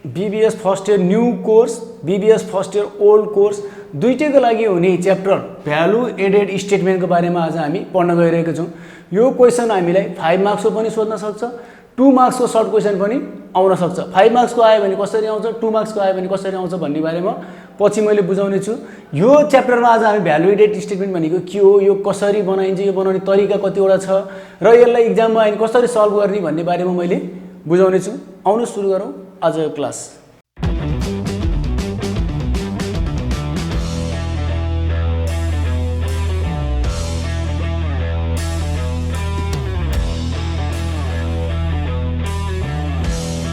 BBS first year new course, BBS first year old course दुईटैको लागि हुने chapter value added स्टेटमेन्टको बारेमा आज हामी पढ्न गइरहेका छौँ। यो क्वेसन हामीलाई 5 मार्क्सको पनि सोध्न सक्छ, 2 मार्क्सको सर्ट क्वेसन पनि आउन सक्छ। 5 मार्क्सको आयो भने कसरी आउँछ, 2 मार्क्सको आयो भने कसरी आउँछ भन्ने बारेमा पछि मैले बुझाउने छु। यो च्याप्टरमा आज हामी भ्यालु एडेड स्टेटमेन्ट भनेको के हो, यो कसरी बनाइन्छ, यो बनाउने तरिका कतिवटा छ र यसलाई इक्जाममा आयो भने कसरी सल्भ गर्ने भन्ने बारेमा मैले बुझाउने छु। आउनु सुरु गरौँ आजको क्लास।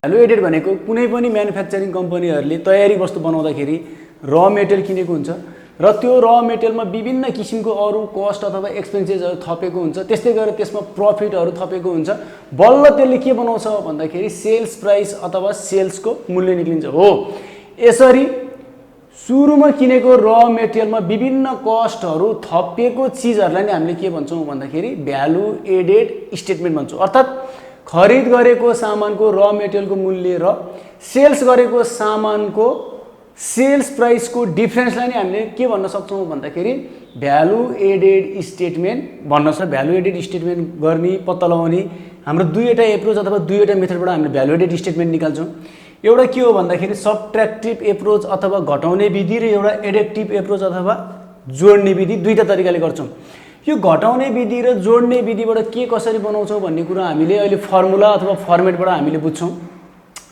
भ्यालु एडेड भनेको कुनै पनि म्यानुफ्याक्चरिङ कम्पनीहरूले तयारी वस्तु बनाउँदाखेरि र मेटेरियल किनेको हुन्छ र त्यो र मेटेरियलमा विभिन्न किसिमको अरू कस्ट अथवा एक्सपेन्सेसहरू थपेको हुन्छ, त्यस्तै गरेर त्यसमा प्रफिटहरू थपेको हुन्छ। बल्ल त्यसले के बनाउँछ भन्दाखेरि सेल्स प्राइस अथवा सेल्सको मूल्य निक्लिन्छ। हो, यसरी सुरुमा किनेको र मेटेरियलमा विभिन्न कस्टहरू थपिएको चिजहरूलाई नै हामीले के भन्छौँ भन्दाखेरि भ्यालु एडेड स्टेटमेन्ट भन्छौँ। अर्थात् खरिद गरेको सामानको र मेटेरियलको मूल्य र सेल्स गरेको सामानको सेल्स प्राइसको डिफरेन्सलाई नै हामीले के भन्न सक्छौँ भन्दाखेरि भ्यालु एडेड स्टेटमेन्ट भन्न सक्छ। भ्यालु एडेड स्टेटमेन्ट गर्ने पत्ता लगाउने हाम्रो दुईवटा एप्रोच अथवा दुईवटा मेथडबाट हामीले भ्यालु एडेड स्टेटमेन्ट निकाल्छौँ। एउटा के हो भन्दाखेरि सबट्र्याक्टिभ एप्रोच अथवा घटाउने विधि र एउटा एडेक्टिभ एप्रोच अथवा जोड्ने विधि, दुईवटा तरिकाले गर्छौँ। यो घटाउने विधि र जोड्ने विधिबाट के कसरी बनाउँछौँ भन्ने कुरा हामीले अहिले फर्मुला अथवा फर्मेटबाट हामीले बुझ्छौँ।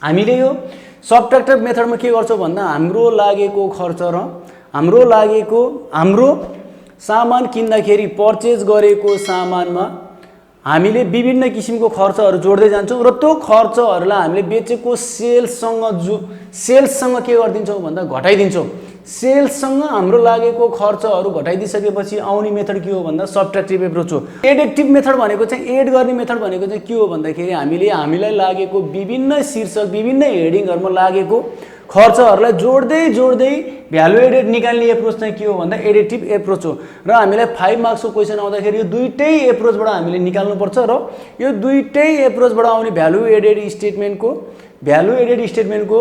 हामीले यो सबट्र्याक्टिभ मेथडमा के गर्छौँ भन्दा हाम्रो लागेको खर्च र हाम्रो सामान किन्दाखेरि परचेज गरेको सामानमा हामीले विभिन्न किसिमको खर्चहरू जोड्दै जान्छौँ र त्यो खर्चहरूलाई हामीले बेचेको सेल्ससँग के गरिदिन्छौँ भन्दा घटाइदिन्छौँ। सेल्ससँग हाम्रो लागेको खर्चहरू घटाइदिइसकेपछि आउने मेथड के हो भन्दा सबट्र्याक्टिभ एप्रोच हो। एडेक्टिभ मेथड भनेको चाहिँ एड गर्ने मेथड भनेको चाहिँ के हो भन्दाखेरि हामीलाई लागेको विभिन्न शीर्षक विभिन्न हेडिङहरूमा लागेको खर्चहरूलाई जोड्दै जोड्दै भ्यालु एडेड निकाल्ने एप्रोच चाहिँ के हो भन्दा एडेक्टिभ एप्रोच हो। र हामीलाई 5 मार्क्सको क्वेसन आउँदाखेरि यो दुईटै एप्रोचबाट हामीले निकाल्नुपर्छ र यो दुईटै एप्रोचबाट आउने भ्यालु एडेड स्टेटमेन्टको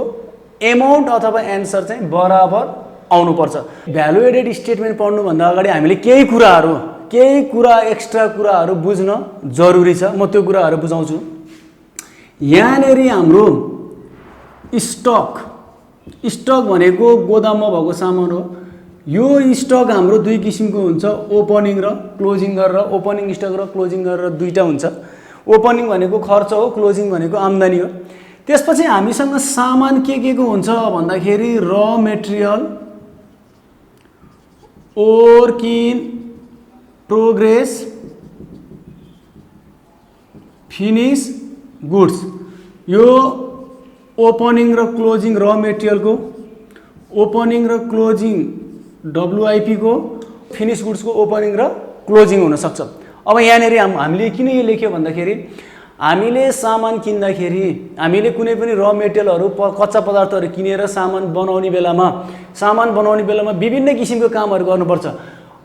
एमाउन्ट अथवा एन्सर चाहिँ बराबर आउनुपर्छ। भ्यालु एडेड स्टेटमेन्ट पढ्नुभन्दा अगाडि हामीले केही कुरा एक्स्ट्रा कुराहरू बुझ्न जरुरी छ। म त्यो कुराहरू बुझाउँछु। यहाँनिर हाम्रो स्टक भनेको गोदाममा भएको सामान हो। यो स्टक हाम्रो दुई किसिमको हुन्छ, ओपनिङ र क्लोजिङ गरेर। ओपनिङ स्टक र क्लोजिङ गरेर दुईटा हुन्छ। ओपनिङ भनेको खर्च हो, क्लोजिङ भनेको आम्दानी हो। त्यसपछि हामीसँग सामान के को हुन्छ भन्दाखेरि र material, work in progress, finish goods. यो ओपनिङ र क्लोजिङ र मेटेरियलको, ओपनिङ र क्लोजिङ WIP को, फिनिश गुड्सको ओपनिङ र क्लोजिङ हुनसक्छ। अब यहाँनिर हामीले किन यो लेख्यो भन्दाखेरि हामीले सामान किन्दाखेरि हामीले कुनै पनि र मेटेरियलहरू कच्चा पदार्थहरू किनेर सामान बनाउने बेलामा विभिन्न किसिमको कामहरू गर्नुपर्छ।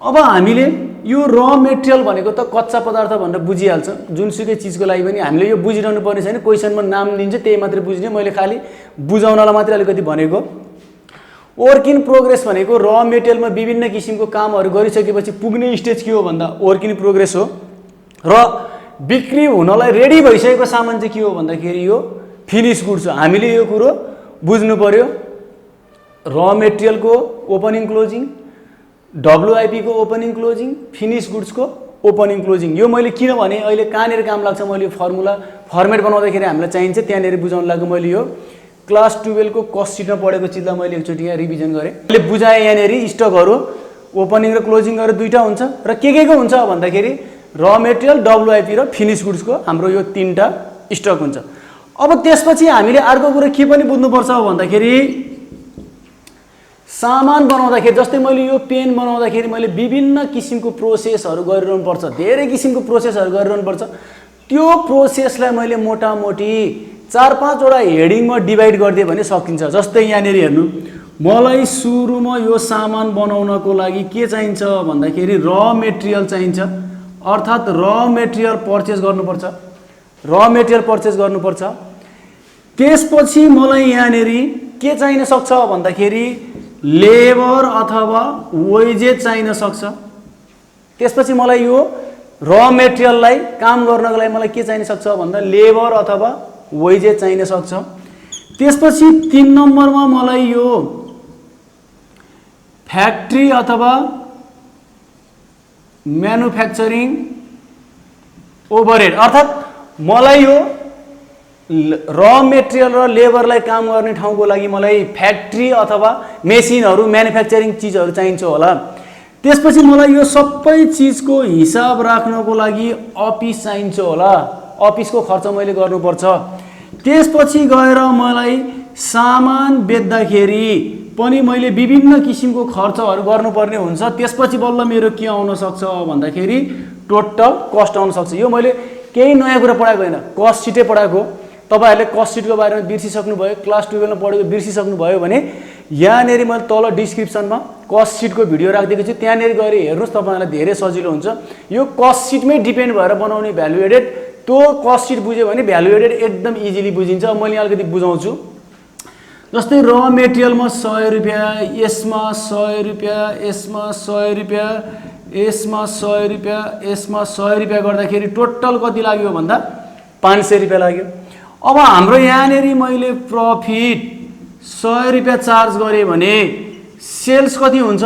अब हामीले यो र मेटेरियल भनेको त कच्चा पदार्थ भनेर बुझिहाल्छ। जुनसुकै चिजको लागि पनि हामीले यो बुझिरहनु पर्ने छैन। क्वेसनमा नाम दिन्छ त्यही मात्रै बुझ्ने, मैले खालि बुझाउनलाई मात्रै अलिकति भनेको। वर्क इन प्रोग्रेस भनेको र मेटेरियलमा विभिन्न किसिमको कामहरू गरिसकेपछि पुग्ने स्टेज के हो भन्दा वर्क इन प्रोग्रेस हो। र बिक्री हुनलाई रेडी भइसकेको सामान चाहिँ के हो भन्दाखेरि यो फिनिश गुड्स हो। हामीले यो कुरो बुझ्नु पर्यो। र मेटेरियलको ओपनिङ क्लोजिङ, WIP को ओपनिङ क्लोजिङ, फिनिश गुड्सको ओपनिङ क्लोजिङ। यो मैले किन भने अहिले कहाँनिर काम लाग्छ, मैले फर्मेट बनाउँदाखेरि हामीलाई चाहिन्छ, त्यहाँनिर बुझाउन लागि मैले यो क्लास 12 को कस्ट सिटमा पढेको चिजलाई मैले एकचोटि यहाँ रिभिजन गरेँ। मैले बुझाएँ यहाँनिर स्टकहरू ओपनिङ र क्लोजिङ गरेर दुईटा हुन्छ र के को हुन्छ भन्दाखेरि र मेटेरियल, WIP र फिनिश गुड्सको हाम्रो यो तीनटा स्टक हुन्छ। अब त्यसपछि हामीले अर्को कुरा के पनि बुझ्नुपर्छ भन्दाखेरि सामान बनाउँदाखेरि, जस्तै मैले यो पेन बनाउँदाखेरि मैले विभिन्न किसिमको प्रोसेसहरू गरिरहनुपर्छ, धेरै किसिमको प्रोसेसहरू गरिरहनुपर्छ। त्यो प्रोसेसलाई मैले मोटामोटी 4-5 वटा हेडिङमा डिभाइड गरिदिएँ भने सकिन्छ। जस्तै यहाँनिर हेर्नु, मलाई सुरुमा यो सामान बनाउनको लागि के चाहिन्छ भन्दाखेरि र मेटेरियल चाहिन्छ। अर्थात् र मेटेरियल पर्चेस गर्नुपर्छ। त्यसपछि मलाई यहाँनिर के चाहिन सक्छ भन्दाखेरि लेबर अथवा वेजेज चाहिन सक्छ। त्यसपछि मलाई यो र मेटेरियललाई काम गर्नको लागि मलाई के चाहिन सक्छ भन्दा लेबर अथवा वेजेज चाहिन सक्छ। त्यसपछि 3 नम्बरमा मलाई यो फ्याक्ट्री अथवा म्यानुफ्याक्चरिङ ओभरहेड, अर्थात् मलाई यो र मेटेरियल र लेबरलाई काम गर्ने ठाउँको लागि मलाई फ्याक्ट्री अथवा मेसिनहरू म्यानुफ्याक्चरिङ चिजहरू चाहिन्छ होला। त्यसपछि मलाई यो सबै चिजको हिसाब राख्नको लागि अफिस चाहिन्छ होला, अफिसको खर्च मैले गर्नुपर्छ। त्यसपछि गएर मलाई सामान बेच्दाखेरि पनि मैले विभिन्न किसिमको खर्चहरू गर्नुपर्ने हुन्छ। त्यसपछि बल्ल मेरो के आउन सक्छ भन्दाखेरि टोटल कस्ट आउन सक्छ। यो मैले केही नयाँ कुरा पढाएको होइन, कस्ट सिटै पढाएको। तपाईहरुले कस्ट सिटको बारेमा बिर्सिसक्नु भयो, क्लास 12 मा पढेको बिर्सिसक्नु भयो भने यहाँनेरि मैले तल डिस्क्रिप्सनमा कस्ट सिटको भिडियो राखिदिएको छु, त्यहाँनेरि गएर हेर्नुस्, तपाईहरुलाई धेरै सजिलो हुन्छ। यो कस्ट सिटमै डिपेन्ड भएर बनाउने भ्यालु एडेड, त्यो कस्ट सिट बुझ्यो भने भ्यालु एडेड एकदम इजिली बुझिन्छ। मैले अलिकति बुझाउँछु। जस्तै र मेटेरियलमा 100 रुपैयाँ, यसमा 100 रुपैयाँ, यसमा 100 रुपैयाँ, यसमा 100 रुपैयाँ, यसमा 100 रुपैयाँ गर्दाखेरि टोटल कति लाग्यो भन्दा 500 रुपैयाँ लाग्यो। अब हाम्रो यहाँनेरि मैले प्रफिट 100 रुपैयाँ चार्ज गरेँ भने सेल्स कति हुन्छ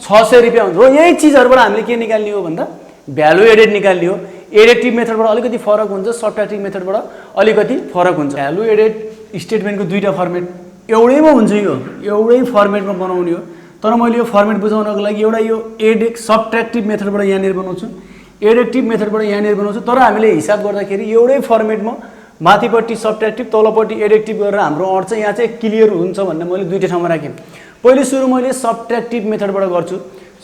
600 रुपैयाँ हुन्छ। हो, यही चिजहरुबाट हामीले के निकाल्ने हो भन्दा भ्यालु एडेड निकाल्ने हो। एडिटिभ मेथडबाट अलिकति फरक हुन्छ, सब्ट्र्याक्टिभ मेथडबाट अलिकति फरक हुन्छ। भ्यालु एडेड स्टेटमेन्टको दुईटा फर्मेट एउटैमा हुन्छ, यो एउटै फर्मेटमा बनाउने हो। तर मैले यो फर्मेट बुझाउनको लागि एउटा यो सब्ट्र्याक्टिभ मेथडबाट यहाँनेर बनाउँछु, एडिटिभ मेथडबाट यहाँनेर बनाउँछु। तर हामीले हिसाब गर्दाखेरि एउटै फर्मेटमा माथिपट्टि सब्ट्र्याक्टिभ तलपट्टि एडिटिभ गरेर हाम्रो अर्थ चाहिँ यहाँ चाहिँ क्लियर हुन्छ भन्ने मैले दुईटा ठाउँमा राखेँ। पहिले सुरु मैले सब्ट्र्याक्टिभ मेथडबाट गर्छु।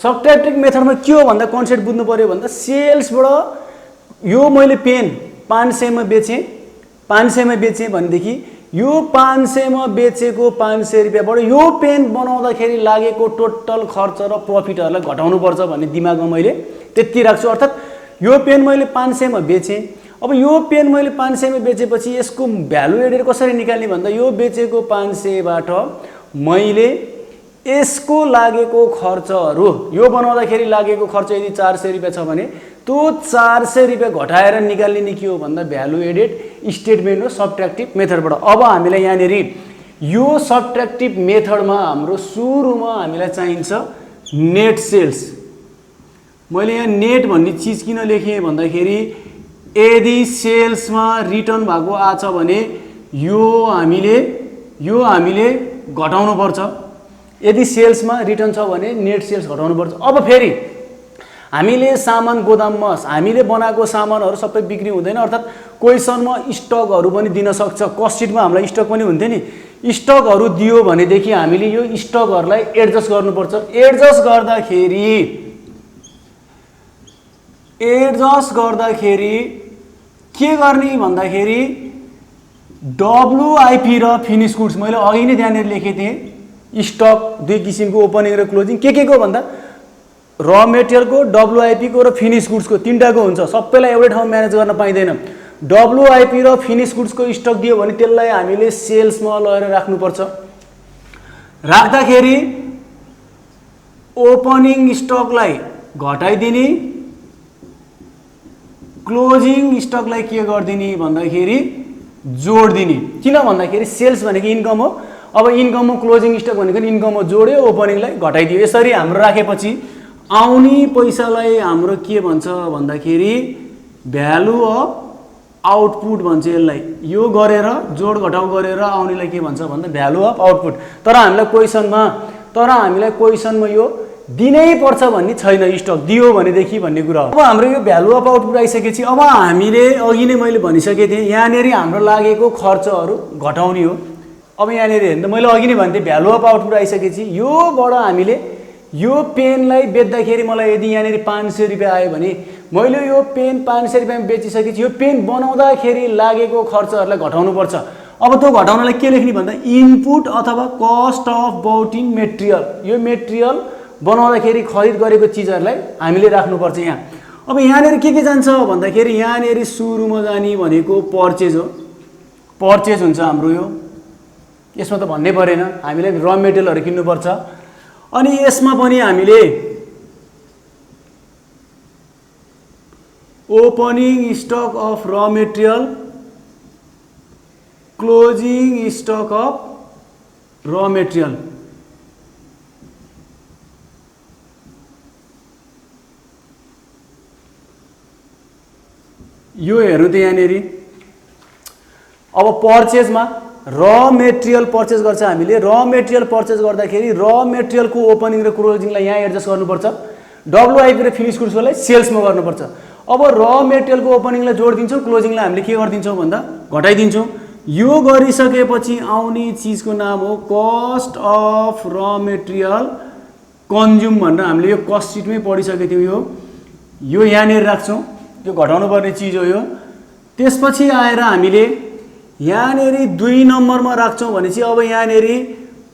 सब्ट्र्याक्टिभ मेथडमा के हो भन्दा कन्सेप्ट बुझ्नु पर्यो भन्दा सेल्सबाट यो मैले पेन 500 मा बेचेँ, 500 मा बेचेँ भनेदेखि यो 500 मा बेचेको 500 रुपैयाँबाट यो पेन बनाउँदाखेरि लागेको टोटल खर्च र प्रफिटहरूलाई घटाउनु पर्छ भन्ने दिमागमा मैले त्यति राख्छु। अर्थात् यो पेन मैले 500 मा बेचेँ, अब यो पेन मैले 500 मा बेचेपछि यसको भ्यालु एडेड कसरी निकाल्ने भन्दा यो बेचेको 500 बाट मैले यसको लागेको खर्चहरू, यो बनाउँदाखेरि लागेको खर्च यदि 400 रुपैयाँ छ भने त्यो 400 रुपैयाँ घटाएर निकाल्ने नि के हो भन्दा भ्यालु एडेड स्टेटमेन्ट हो सब्ट्र्याक्टिभ मेथडबाट। अब हामीलाई यहाँनेरि यो सब्ट्र्याक्टिभ मेथडमा हाम्रो सुरुमा हामीलाई चाहिन्छ नेट सेल्स। मैले यहाँ नेट भन्ने चिज किन लेखेँ भन्दाखेरि यदि सेल्समा रिटर्न भएको आछ भने यो हामीले घटाउनु पर्छ। यदि सेल्समा रिटर्न छ भने नेट सेल्स घटाउनु पर्छ। अब फेरि हामीले सामान गोदाममा हामीले बनाएको सामानहरू सबै बिक्री हुँदैन, अर्थात् क्वेसनमा स्टकहरू पनि दिन सक्छ। कस्ट सिटमा हामीलाई स्टक पनि हुन्थ्यो नि, स्टकहरू दियो भनेदेखि हामीले यो स्टकहरूलाई एडजस्ट गर्नुपर्छ। एडजस्ट गर्दाखेरि के गर्ने भन्दाखेरि WIP र फिनिश गुड्स मैले अघि नै त्यहाँनिर लेखेको थिएँ। स्टक दुई किसिमको ओपनिङ र क्लोजिङ, के को भन्दा र मेटेरियलको, WIP को र फिनिश गुड्सको तीनटाको हुन्छ। सबैलाई एउटै ठाउँ म्यानेज गर्न पाइँदैन। WIP र फिनिश गुड्सको स्टक दियो भने त्यसलाई हामीले सेल्समा लगेर राख्नुपर्छ। राख्दाखेरि ओपनिङ स्टकलाई घटाइदिने, क्लोजिङ स्टकलाई के गरिदिने भन्दाखेरि जोड दिने। किन भन्दाखेरि सेल्स भनेको इन्कम हो। अब इन्कम हो, क्लोजिङ स्टक भनेको इन्कम हो, जोड्यो, ओपनिङलाई घटाइदियो। यसरी हाम्रो राखेपछि आउने पैसालाई हाम्रो के भन्छ भन्दाखेरि भ्यालु अफ आउटपुट भन्छ। यसलाई यो गरेर जोड घटाउ गरेर आउनेलाई के भन्छ भन्दा भ्यालु अफ आउटपुट। तर हामीलाई क्वेसनमा यो दिनै पर्छ भन्ने छैन, स्टक दियो भनेदेखि भन्ने कुरा हो। अब हाम्रो यो भ्यालु अफ आउटपुट आइसकेपछि अब हामीले अघि नै मैले भनिसकेको थिएँ यहाँनेरि हाम्रो लागेको खर्चहरू घटाउने हो। अब यहाँनेरि हेर्नु, मैले अघि नै भन्थेँ भ्यालु अफ आउटपुट आइसकेपछि योबाट हामीले यो पेनलाई बेच्दाखेरि मलाई यदि यहाँनेरि 500 रुपैयाँ आयो भने मैले यो पेन 500 रुपैयाँमा बेचिसकेपछि यो पेन बनाउँदाखेरि लागेको खर्चहरूलाई घटाउनुपर्छ। अब त्यो घटाउनलाई के लेख्ने भन्दा इनपुट अथवा कस्ट अफ बौट इन मेटेरियल। यो मेटेरियल बनाउँदाखेरि खरिद गरेको चिजहरूलाई हामीले राख्नुपर्छ यहाँ। अब यहाँनेरि के जान्छ भन्दाखेरि यहाँनेरि सुरुमा जाने भनेको पर्चेज हो। पर्चेज हुन्छ हाम्रो यो। यसमा त भन्नै परेन, हामीले र मेटेरियलहरू किन्नुपर्छ। अनि यसमा पनि हामीले ओपनिङ स्टक अफ र मेटेरियल, क्लोजिङ स्टक अफ र मेटेरियल, यो हेर्नु त यहाँनेरि। अब पर्चेजमा र मेटेरियल पर्चेज गर्छ हामीले। र मेटेरियल पर्चेज गर्दाखेरि र मेटेरियलको ओपनिङ र क्लोजिङलाई यहाँ एडजस्ट गर्नुपर्छ। WIP र फिनिश गुड्सलाई सेल्समा गर्नुपर्छ। अब र मेटेरियलको ओपनिङलाई जोड दिन्छौँ, क्लोजिङलाई हामीले के गरिदिन्छौँ भन्दा घटाइदिन्छौँ। यो गरिसकेपछि आउने चिजको नाम हो कस्ट अफ र मेटेरियल कन्ज्युम भनेर हामीले यो कस्ट सिटमै पढिसकेको थियौँ। यो यहाँनिर राख्छौँ, यो घटाउनु पर्ने चिज हो यो। त्यसपछि आएर हामीले यहाँनेरि 2 नम्बरमा राख्छौँ भनेपछि अब यहाँनेरि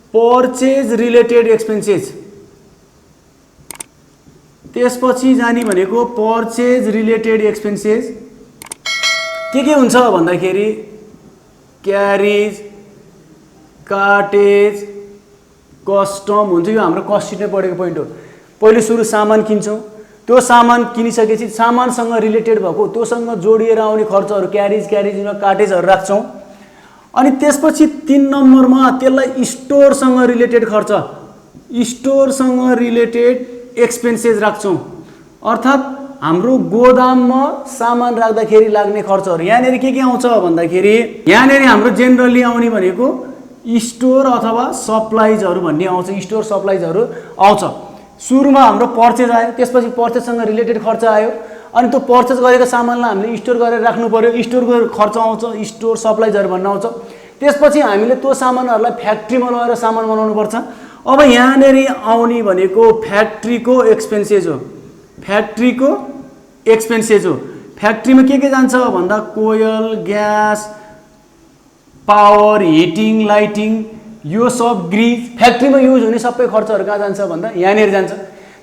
पर्चेज रिलेटेड एक्सपेन्सेस, त्यसपछि जाने भनेको पर्चेज रिलेटेड एक्सपेन्सेस के हुन्छ भन्दाखेरि क्यारेज, कार्टेज, कस्टम हुन्छ। यो हाम्रो कस्ट सिटमै पढेको पोइन्ट हो। पहिले सुरु सामान किन्छौँ, त्यो सामान किनिसकेपछि सामानसँग रिलेटेड भएको त्योसँग जोडिएर आउने खर्चहरू क्यारेजमा कार्टेजहरू राख्छौँ। अनि त्यसपछि 3 नम्बरमा त्यसलाई स्टोरसँग रिलेटेड खर्च, स्टोरसँग रिलेटेड एक्सपेन्सेस राख्छौँ। अर्थात् हाम्रो गोदाममा सामान राख्दाखेरि लाग्ने खर्चहरू यहाँनिर के आउँछ भन्दाखेरि यहाँनिर हाम्रो जेनरली आउने भनेको स्टोर अथवा सप्लाइजहरू भन्ने आउँछ। स्टोर सप्लाइजहरू आउँछ। सुरुमा हाम्रो पर्चेज आयो, त्यसपछि पर्चेजसँग रिलेटेड खर्च आयो। अनि त्यो पर्चेज गरेको सामानलाई हामीले स्टोर गरेर राख्नु पर्यो, स्टोरको खर्च आउँछ, स्टोर सप्लाइजहरू भन्ने आउँछ। त्यसपछि हामीले त्यो सामानहरूलाई फ्याक्ट्रीमा लगेर सामान बनाउनु पर्छ। अब यहाँनिर आउने भनेको फ्याक्ट्रीको एक्सपेन्सेस हो। फ्याक्ट्रीको एक्सपेन्सेस हो। फ्याक्ट्रीमा के जान्छ भन्दा कोयल, ग्यास, पावर, हिटिङ, लाइटिङ, यो सब ग्रिज फ्याक्ट्रीमा युज हुने सबै खर्चहरू कहाँ जान्छ भन्दा यहाँनिर जान्छ।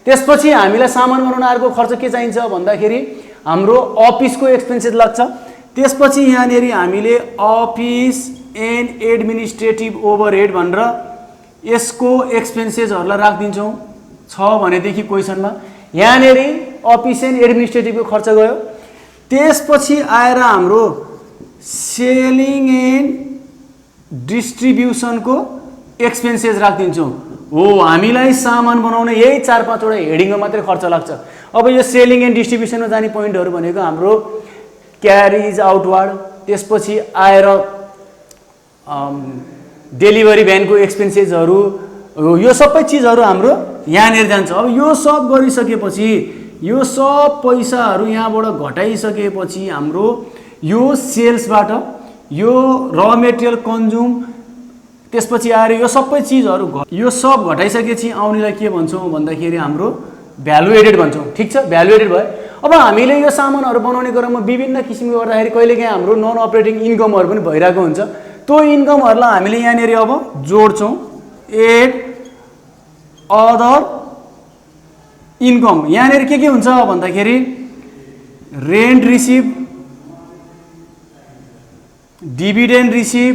त्यसपछि हामीलाई सामान बनाउन आएको खर्च के चाहिन्छ भन्दाखेरि हाम्रो अफिसको एक्सपेन्सेस लाग्छ। त्यसपछि यहाँनिर हामीले अफिस एन्ड एडमिनिस्ट्रेटिभ ओभरहेड भनेर यसको एक्सपेन्सेसहरूलाई राखिदिन्छौँ। छ भनेदेखि क्वेसनमा यहाँनिर अफिस एन्ड एडमिनिस्ट्रेटिभको खर्च गयो। त्यसपछि आएर हाम्रो सेलिङ एन्ड डिस्ट्रिब्युसनको एक्सपेन्सेस राखिदिन्छौँ। हो, हामीलाई सामान बनाउन यही 4-5 वटा हेडिङमा मात्रै खर्च लाग्छ। अब यो सेलिङ एन्ड डिस्ट्रिब्युसनमा जाने पोइन्टहरू भनेको हाम्रो क्यारेज आउटवार्ड, त्यसपछि आएर डेलिभरी भ्यानको एक्सपेन्सेसहरू, यो सबै चिजहरू हाम्रो यहाँनिर जान्छ। अब यो सब गरिसकेपछि यो सब पैसाहरू यहाँबाट घटाइसकेपछि हाम्रो यो सेल्सबाट यो र मेटेरियल कन्ज्युम, त्यसपछि आएर यो सबै चिजहरू यो सब घटाइसकेपछि आउनेलाई के भन्छौँ भन्दाखेरि हाम्रो भ्यालु एडेड भन्छौँ। ठिक छ, भ्यालु एडेड भयो। अब हामीले यो सामानहरू बनाउने क्रममा विभिन्न किसिमको गर्दाखेरि कहिलेकाहीँ हाम्रो नन अपरेटिङ इन्कमहरू पनि भइरहेको हुन्छ। त्यो इन्कमहरूलाई हामीले यहाँनिर अब जोड्छौँ। एड अदर इन्कम, यहाँनिर के हुन्छ भन्दाखेरि रेन्ट रिसिभ, डिभिडेन्ड रिसिभ,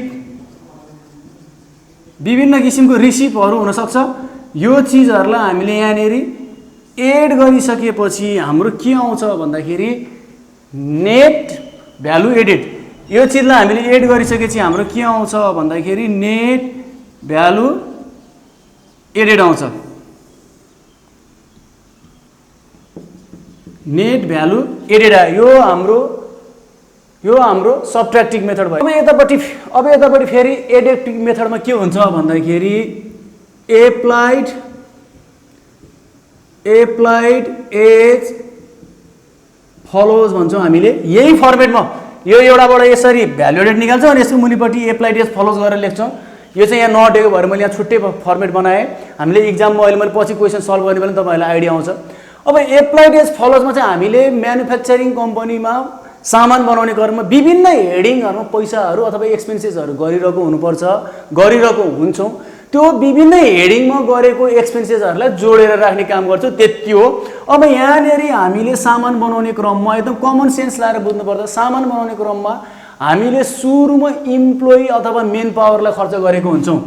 विभिन्न किसिमको रिसिभहरू हुनसक्छ। यो चिजहरूलाई हामीले यहाँनिर एड गरिसकेपछि हाम्रो के आउँछ भन्दाखेरि नेट भ्यालु एडेड। यो चिजलाई हामीले एड गरिसकेपछि हाम्रो के आउँछ भन्दाखेरि नेट भ्यालु एडेड आउँछ। नेट भ्यालु एडेड आयो। यो हाम्रो सब्ट्र्याक्टिभ मेथड भयो। अब यतापट्टि फेरि एडेक्टिभ मेथडमा के हुन्छ भन्दाखेरि एप्लाइड एज फलोज भन्छौँ हामीले। यही फर्मेटमा यो एउटाबाट यसरी भ्यालु एडेड निकाल्छौँ अनि यसको मुनिपट्टि एप्लाइड एज फलोज गरेर लेख्छौँ। यो चाहिँ यहाँ नअटेको भएर मैले यहाँ छुट्टै फर्मेट बनाएँ। हामीले इक्जाममा अहिले मैले पछि क्वेसन सल्भ गर्ने बेला तपाईँहरूलाई आइडिया आउँछ। अब एप्लाइड एज फलोजमा चाहिँ हामीले म्यानुफ्याक्चरिङ कम्पनीमा सामान बनाउने क्रममा विभिन्न हेडिङहरूमा पैसाहरू अथवा एक्सपेन्सेसहरू गरिरहेको हुन्छौँ। त्यो विभिन्न हेडिङमा गरेको एक्सपेन्सेसहरूलाई जोडेर राख्ने काम गर्छौँ, त्यति हो। अब यहाँनिर हामीले सामान बनाउने क्रममा एकदम कमन सेन्स लाएर बुझ्नुपर्छ। सामान बनाउने क्रममा हामीले सुरुमा इम्प्लोइ अथवा मेन पावरलाई खर्च गरेको हुन्छौँ।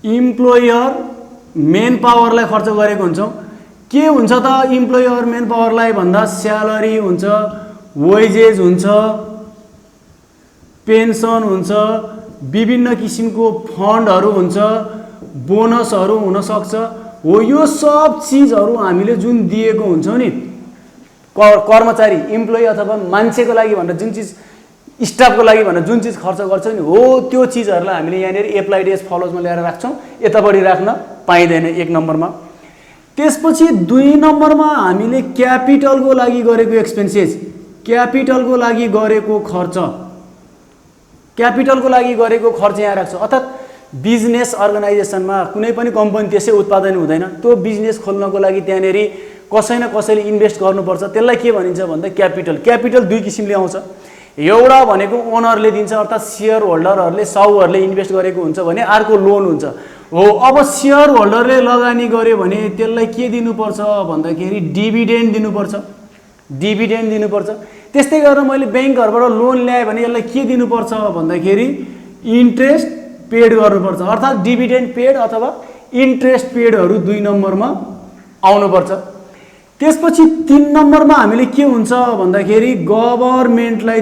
इम्प्लोयर मेन पावरलाई खर्च गरेको हुन्छौँ। के हुन्छ त इम्प्लोयर मेन पावरलाई भन्दा स्यालेरी हुन्छ, वेजेस हुन्छ, पेन्सन हुन्छ, विभिन्न किसिमको फन्डहरू हुन्छ, बोनसहरू हुनसक्छ। हो यो सब चिजहरू हामीले जुन दिएको हुन्छौँ नि कर्मचारी इम्प्लोइ अथवा मान्छेको लागि भनेर जुन चिज स्टाफको लागि भनेर जुन चिज खर्च गर्छौँ नि हो त्यो चिजहरूलाई हामीले यहाँनिर एप्लाइड एज फलोजमा ल्याएर राख्छौँ। यता बढी राख्न पाइँदैन 1 नम्बरमा। त्यसपछि 2 नम्बरमा हामीले क्यापिटलको लागि गरेको एक्सपेन्सेस, क्यापिटलको लागि गरेको खर्च, क्यापिटलको लागि गरेको खर्च यहाँ राख्छ। अर्थात् बिजनेस अर्गनाइजेसनमा कुनै पनि कम्पनी त्यसै उत्पादन हुँदैन, त्यो बिजनेस खोल्नको लागि त्यहाँनिर कसै न कसैले इन्भेस्ट गर्नुपर्छ। त्यसलाई के भनिन्छ भन्दा क्यापिटल। क्यापिटल 2 किसिमले आउँछ। एउटा भनेको ओनरले दिन्छ अर्थात् सेयर होल्डरहरूले साउहरूले इन्भेस्ट गरेको हुन्छ भने, अर्को लोन हुन्छ। हो अब सेयर होल्डरले लगानी गर्यो भने त्यसलाई के दिनुपर्छ भन्दाखेरि डिभिडेन्ड दिनुपर्छ, डिभिडेन्ड दिनुपर्छ। त्यस्तै गरेर मैले ब्याङ्कहरूबाट लोन ल्याएँ भने यसलाई के दिनुपर्छ भन्दाखेरि इन्ट्रेस्ट पेड गर्नुपर्छ। अर्थात् डिभिडेन्ड पेड अथवा इन्ट्रेस्ट पेडहरू 2 नम्बरमा आउनुपर्छ। त्यसपछि 3 नम्बरमा हामीले के हुन्छ भन्दाखेरि गभर्नमेन्टलाई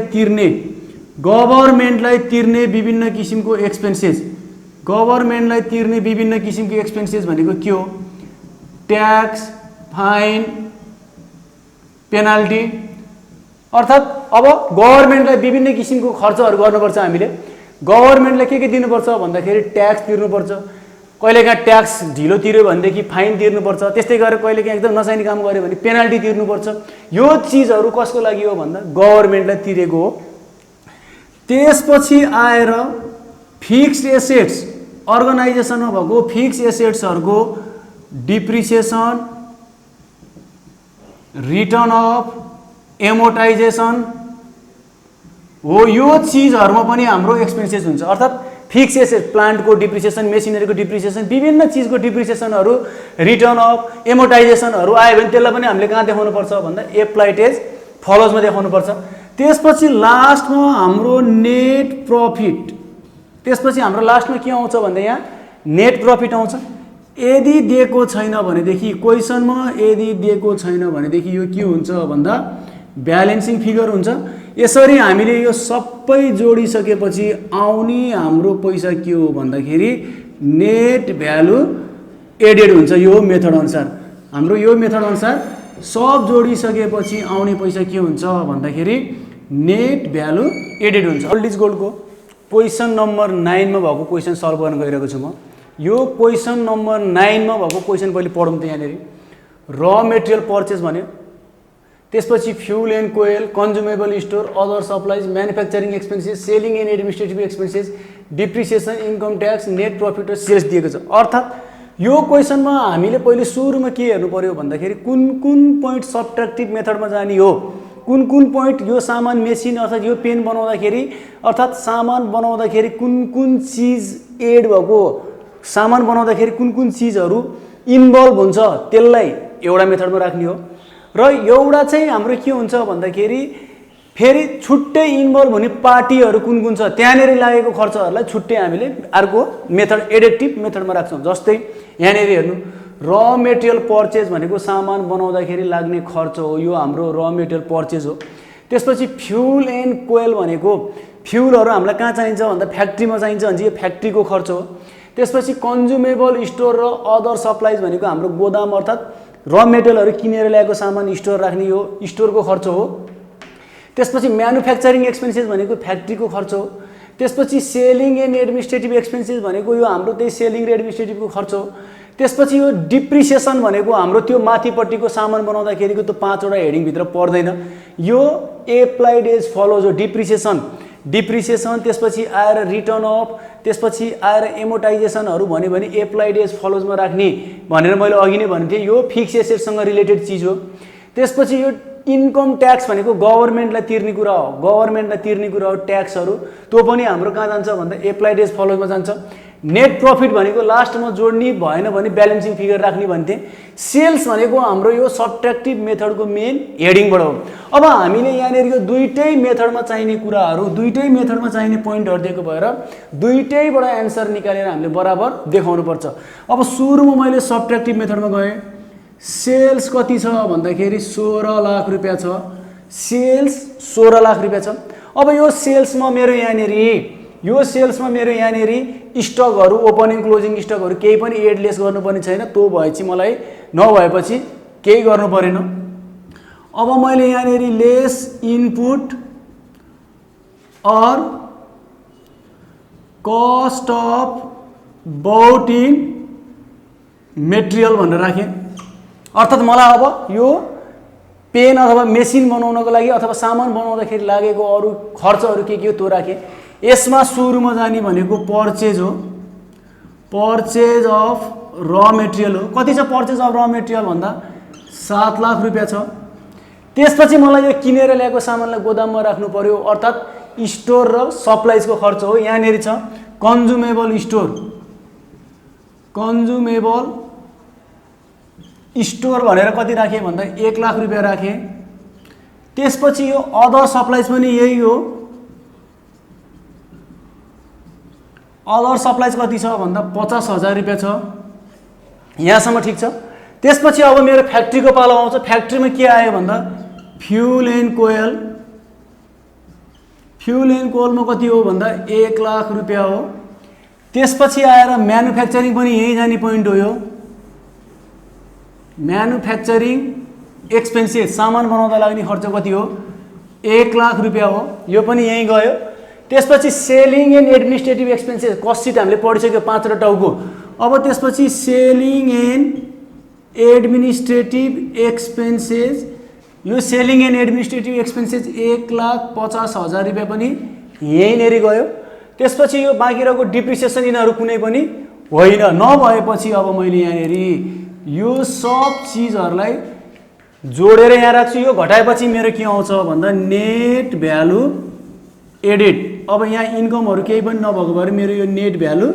तिर्ने विभिन्न किसिमको एक्सपेन्सेस, गभर्नमेन्टलाई तिर्ने विभिन्न किसिमको एक्सपेन्सेस भनेको के हो? Tax, fine, penalty. अर्थात् अब गभर्नमेन्टलाई विभिन्न किसिमको खर्चहरू गर्नुपर्छ। हामीले गभर्नमेन्टलाई के दिनुपर्छ भन्दाखेरि ट्याक्स तिर्नुपर्छ, कहिलेकाहीँ ट्याक्स ढिलो तिर्यो भनेदेखि फाइन तिर्नुपर्छ, त्यस्तै गरेर कहिलेकाहीँ एकदम नचाहिने काम गर्यो भने पेनाल्टी तिर्नुपर्छ। यो चिजहरू कसको लागि हो भन्दा गभर्नमेन्टलाई तिरेको हो। त्यसपछि आएर फिक्स्ड एसेट्स, अर्गनाइजेसनमा भएको फिक्स्ड एसेट्सहरूको डिप्रिसिएसन, रिटर्न अफ एमोर्टाइजेसन हो। यो चिजहरूमा पनि हाम्रो एक्सपेन्सेस हुन्छ। अर्थात् फिक्स एसेट, प्लान्टको डिप्रिसिएसन, मेसिनरीको डिप्रिसिएसन, विभिन्न चिजको डिप्रिसिएसनहरू, रिटर्न अफ एमोर्टाइजेसनहरू आयो भने त्यसलाई पनि हामीले कहाँ देखाउनु पर्छ भन्दा एप्लाइड एज फलोजमा देखाउनु पर्छ। त्यसपछि लास्टमा हाम्रो नेट प्रफिट, त्यसपछि हाम्रो लास्टमा के आउँछ भन्दा यहाँ नेट प्रफिट आउँछ। यदि दिएको छैन भनेदेखि क्वेसनमा यदि दिएको छैन भनेदेखि यो के हुन्छ भन्दा ब्यालेन्सिङ फिगर हुन्छ। यसरी हामीले यो सबै जोडिसकेपछि आउने हाम्रो पैसा के हो भन्दाखेरि नेट भ्यालु एडेड हुन्छ। यो मेथड अनुसार हाम्रो यो मेथड अनुसार सब जोडिसकेपछि आउने पैसा के हुन्छ भन्दाखेरि नेट भ्यालु एडेड हुन्छ। ओल्ड इज गोल्डको क्वेसन नम्बर 9 मा भएको क्वेसन सल्भ गर्न गइरहेको छु म। यो क्वेसन नम्बर 9 मा भएको क्वेसन पहिले पढौँ त। यहाँनिर र मेटेरियल पर्चेस भन्यो, त्यसपछि fuel and coal, consumable store, other supplies, manufacturing expenses, selling and administrative expenses, depreciation, income tax, net profit र सेल्स दिएको छ। अर्थात् यो क्वेसनमा हामीले पहिले सुरुमा के हेर्नु पर्यो भन्दाखेरि कुन कुन पोइन्ट सब्ट्र्याक्टिभ मेथडमा जाने हो, कुन कुन पोइन्ट यो सामान मेसिन अर्थात् यो पेन बनाउँदाखेरि अर्थात् सामान बनाउँदाखेरि कुन कुन चिज एड भएको, सामान बनाउँदाखेरि कुन कुन चिजहरू इन्भल्भ हुन्छ त्यसलाई एउटा मेथडमा राख्ने हो। र एउटा चाहिँ हाम्रो के हुन्छ भन्दाखेरि फेरि छुट्टै इन्भल्भ हुने पार्टीहरू कुन कुन छ त्यहाँनिर लागेको खर्चहरूलाई छुट्टै हामीले अर्को मेथड एडिटिभ मेथडमा राख्छौँ। जस्तै यहाँनिर हेर्नु र मेटेरियल पर्चेज भनेको सामान बनाउँदाखेरि लाग्ने खर्च हो, यो हाम्रो र मेटेरियल पर्चेज हो। त्यसपछि फ्युल एन्ड कोयल भनेको फ्युलहरू हामीलाई कहाँ चाहिन्छ भन्दा फ्याक्ट्रीमा चाहिन्छ भने यो फ्याक्ट्रीको खर्च हो। त्यसपछि कन्ज्युमेबल स्टोर र अदर सप्लाइज भनेको हाम्रो गोदाम अर्थात् र मेटेरियलहरू किनेर ल्याएको सामान स्टोर राख्ने हो, स्टोरको खर्च हो। त्यसपछि म्यानुफ्याक्चरिङ एक्सपेन्सेस भनेको फ्याक्ट्रीको खर्च हो। त्यसपछि सेलिङ एन्ड एडमिनिस्ट्रेटिभ एक्सपेन्सेस भनेको यो हाम्रो त्यही सेलिङ र एडमिनिस्ट्रेटिभको खर्च हो। त्यसपछि यो डिप्रिसिएसन भनेको हाम्रो त्यो माथिपट्टिको सामान बनाउँदाखेरिको त्यो 5 वटा हेडिङभित्र पर्दैन, यो एप्लाइड एज फलोज हो। डिप्रिसिएसन त्यसपछि आएर रिटर्न अफ, त्यसपछि आएर एमोर्टाइजेसनहरू भन्यो भने एप्लाइड एज फलोजमा राख्ने भनेर मैले अघि नै भनेको थिएँ। यो फिक्स एसेटसँग रिलेटेड चिज हो। त्यसपछि यो इन्कम ट्याक्स भनेको गभर्नमेन्टलाई तिर्ने कुरा हो, गभर्नमेन्टलाई तिर्ने कुरा हो ट्याक्सहरू, त्यो पनि हाम्रो कहाँ जान्छ भन्दा एप्लाइड एज फलोजमा जान्छ। नेट प्रॉफिट भनेको लास्टमा जोड्ने भएन भने ब्यालेन्सिङ फिगर राख्ने भन्थे। सेल्स भनेको हाम्रो यो सब्ट्र्याक्टिभ मेथडको मेन हेडिङबाट हो। अब हामीले यहाँनिर यो दुईटै मेथडमा चाहिने कुराहरू, दुईटै मेथडमा चाहिने पोइन्टहरू दिएको भएर दुईटैबाट एन्सर निकालेर हामीले बराबर देखाउनु पर्छ। अब सुरुमा मैले सब्ट्र्याक्टिभ मेथडमा गएँ। सेल्स कति छ भन्दाखेरि 16 लाख रुपियाँ छ। सेल्स 16 लाख रुपियाँ छ। अब यो सेल्समा मेरो यहाँनिर स्टकहरू, ओपनिङ क्लोजिङ स्टकहरू केही पनि एड लेस गर्नुपर्ने छैन। त्यो भएपछि मलाई नभएपछि केही गर्नु परेन। अब मैले यहाँनिर लेस इनपुट और cost of bought in material भनेर राखेँ। अर्थात् मलाई अब यो पेन अथवा मेसिन बनाउनको लागि अथवा सामान बनाउँदाखेरि लागेको अरू खर्चहरू के हो त्यो राखेँ। यसमा सुरुमा जाने भनेको पर्चेज हो, पर्चेज अफ र मेटेरियल हो। कति छ पर्चेज अफ र मेटेरियल भन्दा 7 लाख रुपियाँ छ। त्यसपछि मलाई यो किनेर ल्याएको सामानलाई गोदाममा राख्नु पर्यो, अर्थात् स्टोर र सप्लाइजको खर्च हो। यहाँनिर छ कन्ज्युमेबल स्टोर, कन्ज्युमेबल स्टोर भनेर कति राखेँ भन्दा 1 लाख रुपियाँ राखेँ। त्यसपछि यो अदर सप्लाइज पनि यही हो। अदर सप्लाइज कति छ भन्दा 50,000 रुपियाँ छ। यहाँसम्म ठिक छ। त्यसपछि अब मेरो फ्याक्ट्रीको पालो आउँछ। फ्याक्ट्रीमा के आयो भन्दा fuel and coal. Fuel and कोयलमा कति हो भन्दा 1 लाख रुपियाँ हो। त्यसपछि आएर म्यानुफ्याक्चरिङ पनि यही जाने पोइन्ट हो। यो म्यानुफ्याक्चरिङ एक्सपेन्सेस, सामान बनाउँदा लाग्ने खर्च कति हो 1 लाख रुपियाँ हो। यो पनि यही गयो। त्यसपछि selling and administrative expenses, cost sheet हामीले पढिसक्यो 5 र टाउको। अब त्यसपछि सेलिङ एन्ड एडमिनिस्ट्रेटिभ एक्सपेन्सेस, यो सेलिङ एन्ड एडमिनिस्ट्रेटिभ एक्सपेन्सेस 1,50,000 रुपियाँ पनि यहीँनेरि गयो। त्यसपछि यो बाँकी रहेको डिप्रिसिएसन यिनीहरू कुनै पनि होइन। नभएपछि अब मैले यहाँनिर यो सब चिजहरूलाई जोडेर यहाँ राख्छु। यो घटाएपछि मेरो के आउँछ भन्दा नेट भ्यालु एडेड। अब यहाँ इन्कमहरू केही पनि नभएको भएर मेरो यो नेट भ्यालु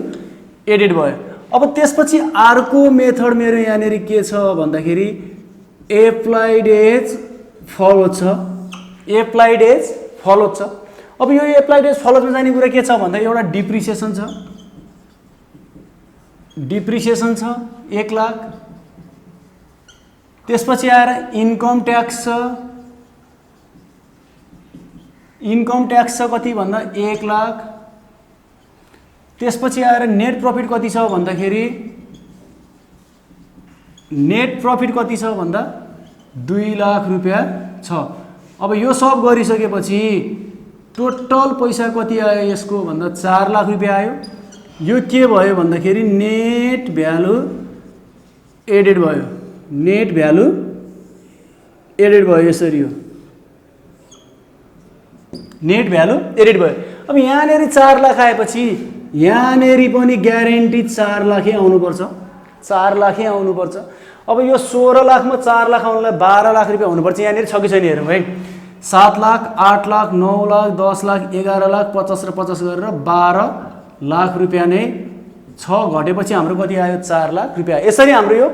एडेड भयो। अब त्यसपछि अर्को मेथड मेरो यहाँनिर के छ भन्दाखेरि एप्लाइड एज फलो छ। एप्लाइड एज फलो छ। अब यो एप्लाइड एज फलोमा जाने कुरा के छ भन्दा एउटा डिप्रिसिएसन छ। डिप्रिसिएसन छ 1 लाख। त्यसपछि आएर इन्कम ट्याक्स छ। इन्कम ट्याक्स छ कति भन्दा 1 लाख। त्यसपछि आएर नेट प्रॉफिट कति छ भन्दाखेरि नेट प्रॉफिट कति छ भन्दा 2 लाख रुपियाँ छ। अब यो सब गरिसकेपछि टोटल पैसा कति आयो यसको भन्दा 4 लाख रुपियाँ आयो। यो के भयो भन्दाखेरि नेट भ्यालु एडेड भयो। नेट भ्यालु एडेड भयो। यसरी हो नेट भ्यालु एडेड भयो। अब यहाँनेरि 4 लाख आएपछि यहाँनेरि पनि ग्यारेन्टी 4 लाखै आउनुपर्छ। 4 लाखै आउनुपर्छ। अब यो 16 लाखमा 4 लाख आउनलाई 12 लाख रुपियाँ हुनुपर्छ। यहाँनेरि छ कि छैन हेरौँ है। 7 लाख, 8 लाख, 9 लाख, 10 लाख, 11 लाख, 50 र 50 गरेर 12 लाख रुपियाँ नै छ। घटेपछि हाम्रो कति आयो 4 लाख रुपियाँ। यसरी हाम्रो यो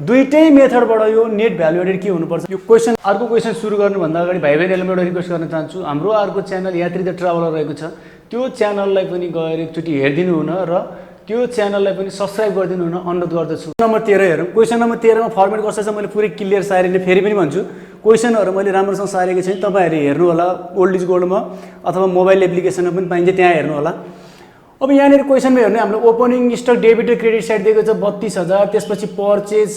दुईटै मेथडबाट यो नेट भ्यालु एडेड के हुनुपर्छ। यो क्वेसन अर्को क्वेसन सुरु गर्नुभन्दा अगाडि भाइ बहिनीहरूलाई म एउटा रिक्वेस्ट गर्न चाहन्छु। हाम्रो अर्को च्यानल यात्री द ट्राभलर रहेको छ। त्यो च्यानललाई पनि गएर एकचोटि हेरिदिनु हुन र त्यो च्यानललाई पनि सब्स्क्राइब गरिदिनु हुन अनुरोध गर्दछु। नम्बर 13 हेरौँ। क्वेसन नम्बर 13 मा फर्मेट कस्तो छ मैले पुरै क्लियर सारेर फेरि पनि भन्छु। क्वेसनहरू मैले राम्रोसँग सारेको छैन। तपाईहरु हेर्नु होला ओल्ड इज गोल्डमा अथवा मोबाइल एप्लिकेसनमा पनि पाइन्छ, त्यहाँ हेर्नु होला। अब यहाँनिर क्वेसनमा हेर्नु हामीले ओपनिङ स्टक डेबिट र क्रेडिट साइड दिएको छ 32,000। त्यसपछि purchase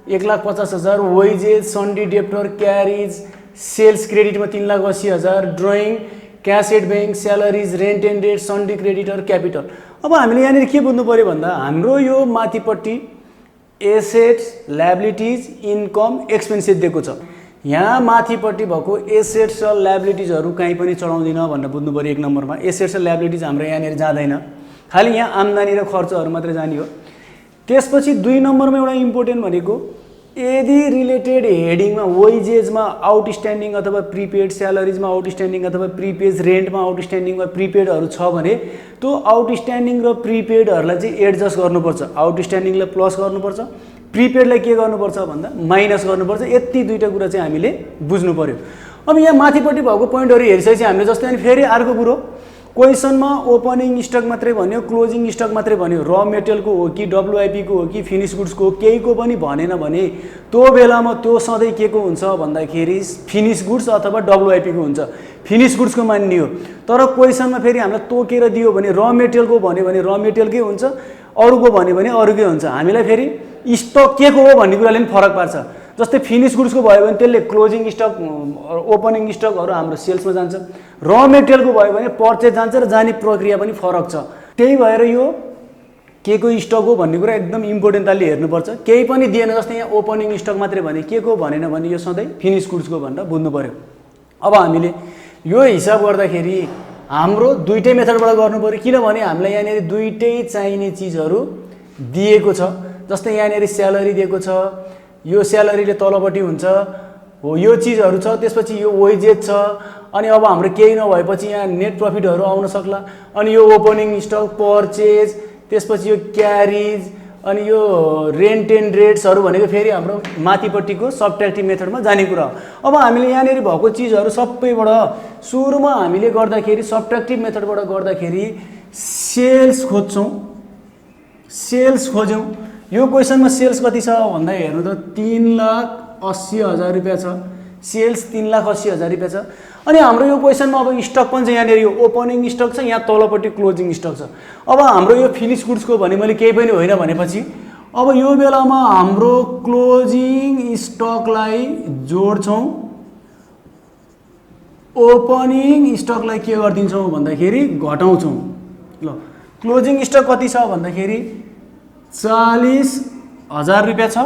1,50,000, wages, sundry debtor, carriage, sales क्रेडिटमा 3,80,000, drawing, cash at bank, salaries, rent and rate, sundry creditor, capital. अब हामीले यहाँनिर के बुझ्नु पर्यो भन्दा हाम्रो यो माथिपट्टि एसेट्स, लायबिलिटिज, इन्कम, एक्सपेन्सेस दिएको छ। यहाँ माथिपट्टि भएको एसेट्स र लायबिलिटिजहरू कहीँ पनि चढाउँदिन भनेर बुझ्नु पर्यो। 1 नम्बरमा एसेट्स र लायबिलिटिज हाम्रो यहाँनिर जाँदैन, खालि यहाँ आम्दानी र खर्चहरू मात्रै जाने हो। त्यसपछि 2 नम्बरमा एउटा इम्पोर्टेन्ट भनेको यदि रिलेटेड हेडिङमा वेजेजमा आउटस्ट्यान्डिङ अथवा प्रिपेड, स्यालेरिजमा आउटस्ट्यान्डिङ अथवा प्रिपेड, रेन्टमा आउटस्ट्यान्डिङ वा प्रिपेडहरू छ भने त्यो आउटस्ट्यान्डिङ र प्रिपेडहरूलाई चाहिँ एडजस्ट गर्नुपर्छ। आउटस्ट्यान्डिङलाई प्लस गर्नुपर्छ, प्रिपेडलाई के गर्नुपर्छ भन्दा माइनस गर्नुपर्छ। यति दुईटा कुरा चाहिँ हामीले बुझ्नु पर्यो। अब यहाँ माथिपट्टि भएको पोइन्टहरू हेरिसकेपछि हामीले जस्तै अनि फेरि अर्को कुरो, क्वेसनमा ओपनिङ स्टक मात्रै भन्यो, क्लोजिङ स्टक मात्रै भन्यो, र मेटेरियलको हो कि डब्लुआइपीको हो कि फिनिस गुड्सको हो, केहीको पनि भनेन भने त्यो बेलामा त्यो सधैँ के को हुन्छ भन्दाखेरि फिनिस गुड्स अथवा डब्लुआइपीको हुन्छ। फिनिस गुड्सको मान्ने हो। तर क्वेसनमा फेरि हामीलाई तोकेर दियो भने र मेटेरियलको भन्यो भने र मेटेरियलकै हुन्छ, अरूको भन्यो भने अरूकै हुन्छ। हामीलाई फेरि स्टक के को हो भन्ने कुराले पनि फरक पार्छ। जस्तै फिनिस गुड्सको भयो भने त्यसले क्लोजिङ स्टक, ओपनिङ स्टकहरू हाम्रो सेल्समा जान्छ। र मेटेरियलको भयो भने पर्चेज जान्छ र जाने प्रक्रिया पनि फरक छ। त्यही भएर यो के को स्टक हो भन्ने कुरा एकदम इम्पोर्टेन्टली हेर्नुपर्छ। केही पनि दिएन, जस्तै यहाँ ओपनिङ स्टक मात्रै भने के को भनेन भने यो सधैँ फिनिस गुड्सको भनेर बुझ्नु पर्यो। अब हामीले यो हिसाब गर्दाखेरि हाम्रो दुईटै मेथडबाट गर्नु पर्यो, किनभने हामीलाई यहाँनिर दुईटै चाहिने चिजहरू दिएको छ। जस्तै यहाँनिर स्यालेरी दिएको छ, यो स्यालेरीले तलपट्टि हुन्छ हो, यो चिजहरू छ, त्यसपछि यो वेजेज छ, अनि अब हाम्रो केही नभएपछि यहाँ नेट प्रफिटहरू आउन सक्ला, अनि यो ओपनिङ स्टक, पर्चेज, त्यसपछि यो क्यारिज, अनि यो रेन्ट एन्ड रेट्सहरू भनेको फेरि हाम्रो माथिपट्टिको सब्ट्र्याक्टिभ मेथडमा जाने कुरा हो। अब हामीले यहाँनिर भएको चिजहरू सबैबाट सुरुमा हामीले गर्दाखेरि सब्ट्र्याक्टिभ मेथडबाट गर्दाखेरि सेल्स खोज्छौँ, सेल्स खोज्यौँ। यो क्वेसनमा सेल्स कति छ भन्दा हेर्नु त 3,80,000 रुपियाँ छ। सेल्स 3,80,000 रुपियाँ छ। अनि हाम्रो यो क्वेसनमा अब स्टक पनि छ, यहाँनिर यो ओपनिङ स्टक छ, यहाँ तलपट्टि क्लोजिङ स्टक छ। अब हाम्रो यो फिनिस गुड्सको भने मैले केही पनि होइन भनेपछि अब यो बेलामा हाम्रो क्लोजिङ स्टकलाई जोड्छौँ, ओपनिङ स्टकलाई के गरिदिन्छौँ भन्दाखेरि घटाउँछौँ। ल क्लोजिङ स्टक कति छ भन्दाखेरि 40,000 रुपियाँ छ।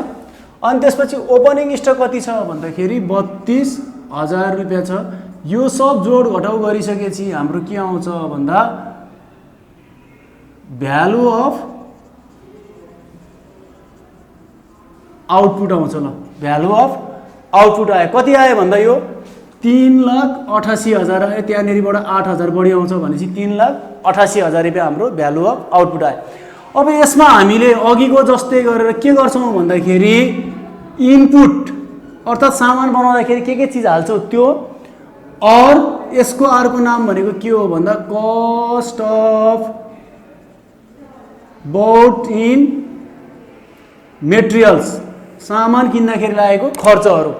अनि त्यसपछि ओपनिङ स्टक कति छ भन्दाखेरि 32,000 रुपियाँ छ। यो सब जोड घटाउ गरिसकेपछि हाम्रो के आउँछ भन्दा भ्यालु अफ आउटपुट आउँछ। ल भ्यालु अफ आउटपुट आयो, कति आयो भन्दा यो 3,88,000 आयो। त्यहाँनिरबाट 8,000 बढी आउँछ भनेपछि 3,88,000 रुपियाँ हाम्रो भ्यालु अफ आउटपुट आयो। अब यसमा हामीले अघिको जस्तै गरेर के गर्छौँ भन्दाखेरि इनपुट अर्थात् सामान बनाउँदाखेरि के चिज हाल्छौँ त्यो, और यसको अर्को नाम भनेको के हो भन्दा कस्ट अफ बौट इन मेटेरियल्स, सामान किन्दाखेरि लागेको खर्चहरू।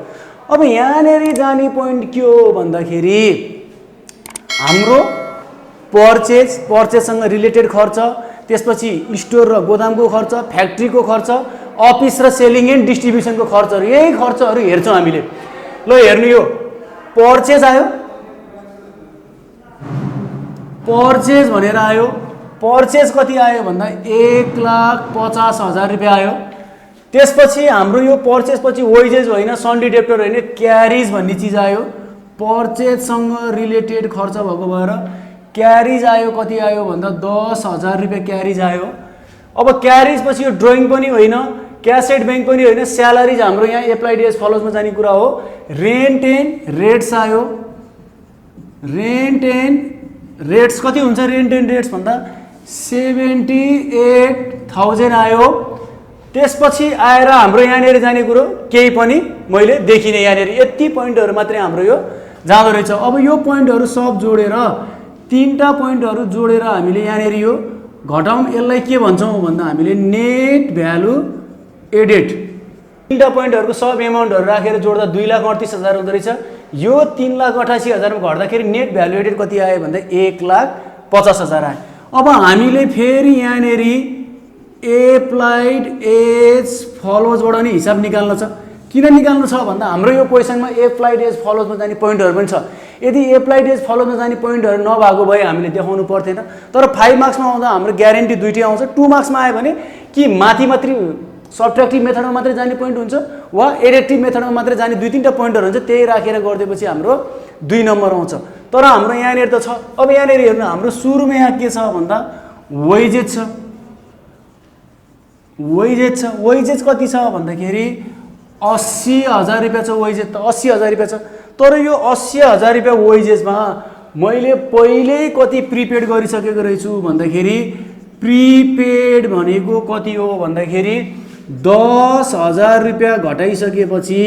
अब यहाँनिर जाने पोइन्ट के हो भन्दाखेरि हाम्रो पर्चेजसँग रिलेटेड खर्च, त्यसपछि स्टोर र गोदामको खर्च, फ्याक्ट्रीको खर्च, अफिस र सेलिङ एन्ड डिस्ट्रिब्युसनको खर्चहरू, यही खर्चहरू हेर्छौँ हामीले। ल हेर्नु, यो पर्चेज आयो, पर्चेज भनेर आयो। पर्चेज कति आयो भन्दा 1,50,000 रुपियाँ आयो। त्यसपछि हाम्रो यो पर्चेज पछि वेजेज होइन, सन्डी डेप्टर होइन, क्यारिज भन्ने चिज आयो। पर्चेजसँग रिलेटेड खर्च भएको भएर क्यारिज आयो, कति आयो भन्दा 10,000 रुपियाँ क्यारिज आयो। अब क्यारिज पछि यो ड्रइङ पनि होइन, क्यासेट ब्याङ्क पनि होइन, स्यालेरिज हाम्रो यहाँ एप्लाइड एज फलोजमा जाने कुरा हो। रेन्ट एन्ड रेट्स आयो। रेन्ट एन्ड रेट्स कति हुन्छ, रेन्ट एन्ड रेट्स भन्दा 78,000 आयो। त्यसपछि आएर हाम्रो यहाँनिर जाने कुरो केही पनि मैले देखिनँ। यहाँनिर यति पोइन्टहरू मात्रै हाम्रो यो जाँदो रहेछ। अब यो पोइन्टहरू सब जोडेर, तीनटा पोइन्टहरू जोडेर हामीले यहाँनिर यो घटाउँ, यसलाई के भन्छौँ भन्दा हामीले नेट भ्यालु एडेड। तीनटा पोइन्टहरूको सब एमाउन्टहरू राखेर जोड्दा 2,38,000 हुँदो रहेछ। यो 3,88,000 मा घट्दाखेरि नेट भ्यालु एडेड कति आयो भन्दा 1,50,000 आयो। अब हामीले फेरि यहाँनिर एप्लाइड एज फलोजबाट नि हिसाब निकाल्न छ। किन निकाल्नु छ भन्दा हाम्रो यो क्वेसनमा एप्लाइड एज फलोजमा जाने पोइन्टहरू पनि छ। यदि एप्लाइड एज फलोजमा जाने पोइन्टहरू नभएको भए हामीले देखाउनु पर्थेन। तर 5 मार्क्समा आउँदा हाम्रो ग्यारेन्टी दुईटै आउँछ। 2 मार्क्समा आयो भने कि माथि मात्रै सब्ट्र्याक्टिभ मेथडमा मात्रै जाने पोइन्ट हुन्छ वा एडेक्टिभ मेथडमा मात्रै जाने 2-3टा पोइन्टहरू हुन्छ, त्यही राखेर गरिदिएपछि हाम्रो 2 नम्बर आउँछ। तर हाम्रो यहाँनिर त छ। अब यहाँनिर हेर्नु, हाम्रो सुरुमा यहाँ के छ भन्दा वेजेज छ। वेजेज कति छ भन्दाखेरि 80,000 रुपियाँ छ वेजेस त 80,000 रुपियाँ छ। तर यो 80,000 रुपियाँ वेजेसमा मैले पहिल्यै कति प्रिपेड गरिसकेको रहेछु भन्दाखेरि प्रिपेड भनेको कति हो भन्दाखेरि 10,000 रुपियाँ घटाइसकेपछि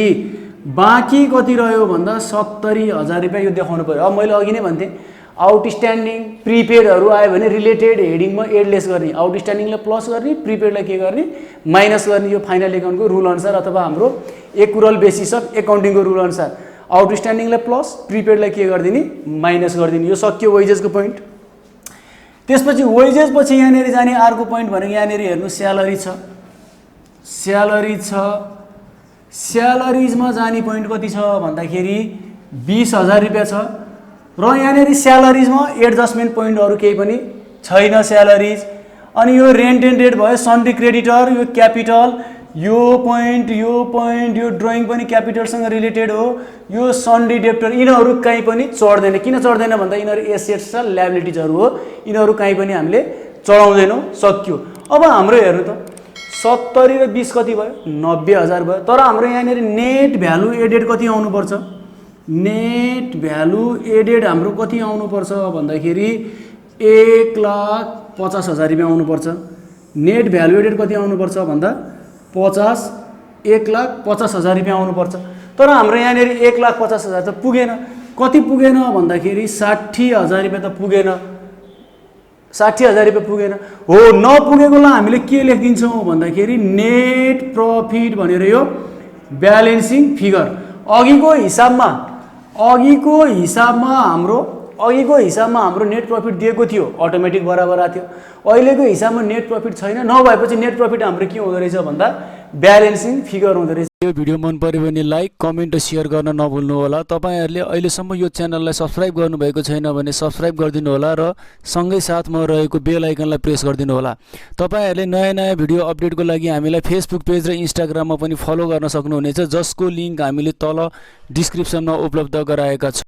बाँकी कति रह्यो भन्दा 70,000 रुपियाँ यो देखाउनु पर्यो। अब मैले अघि नै भन्थेँ आउटस्ट्यान्डिङ प्रिपेडहरू आयो भने रिलेटेड हेडिङमा एडलेस गर्ने, आउटस्ट्यान्डिङलाई प्लस गर्ने, प्रिपेडलाई के गर्ने माइनस गर्ने। यो फाइनल एकाउन्टको रुल अनुसार अथवा हाम्रो एकुरल बेसिस अफ एकाउन्टिङको रुल अनुसार आउटस्ट्यान्डिङलाई प्लस प्रिपेडलाई के गरिदिने माइनस गरिदिने। यो सक्यो वेजेसको पोइन्ट। त्यसपछि वेजेस पछि यहाँनिर जाने अर्को पोइन्ट भनेको यहाँनिर हेर्नु स्यालेरी छ, स्यालेरी छ। स्यालेरिजमा जाने पोइन्ट कति छ भन्दाखेरि 20,000 रुपियाँ छ र यहाँनिर स्यालेरिजमा एडजस्टमेन्ट पोइन्टहरू केही पनि छैन स्यालेरिज। अनि यो रेन्ट एन्ड रेट भयो, सन्ड्री क्रेडिटर, यो क्यापिटल, यो पोइन्ट यो ड्रइङ पनि क्यापिटलसँग रिलेटेड हो, यो सन्ड्री डेप्टर यिनीहरू कहीँ पनि चढ्दैन। किन चढ्दैन भन्दा यिनीहरू एसेट्स र ल्याबिलिटिजहरू हो, यिनीहरू कहीँ पनि हामीले चढाउँदैनौँ। सक्यो। अब हाम्रो हेर्नु त 70 र 20 कति भयो 90,000 भयो। तर हाम्रो यहाँनिर नेट भ्यालु एडेड कति आउनुपर्छ, नेट भ्यालु एडेड हाम्रो कति आउनुपर्छ भन्दाखेरि 1,50,000 रुपियाँ आउनुपर्छ। नेट भ्यालु एडेड कति आउनुपर्छ भन्दा 1,50,000 रुपियाँ आउनुपर्छ। तर हाम्रो यहाँनिर 1,50,000 त पुगेन। कति पुगेन भन्दाखेरि 60,000 रुपियाँ त पुगेन, 60,000 रुपियाँ पुगेन हो। नपुगेकोलाई हामीले के लेखिदिन्छौँ भन्दाखेरि नेट प्रफिट भनेर यो ब्यालेन्सिङ फिगर अघिको हिसाबमा हाम्रो नेट प्रफिट दिएको थियो, अटोमेटिक बराबर आएको थियो। अहिलेको हिसाबमा नेट प्रफिट छैन, नभएपछि नेट प्रफिट हाम्रो के हुँदो रहेछ भन्दा ब्यालेन्सिङ फिगर हुँदो रहेछ। यो भिडियो मन पर्यो भने लाइक कमेन्ट र सेयर गर्न नभुल्नु होला। तपाईहरुले अहिलेसम्म यो च्यानललाई सब्स्क्राइब गर्नुभएको छैन भने सब्स्क्राइब गरिदिनु होला र सँगै साथमा रहेको बेल आइकनलाई प्रेस गरिदिनु होला। तपाईहरुले नयाँ भिडियो अपडेटको लागि हामीलाई फेसबुक पेज र इन्स्टाग्राममा पनि फलो गर्न सक्नुहुनेछ, जसको लिंक हामीले तल डिस्क्रिप्सनमा उपलब्ध गराएका छौं।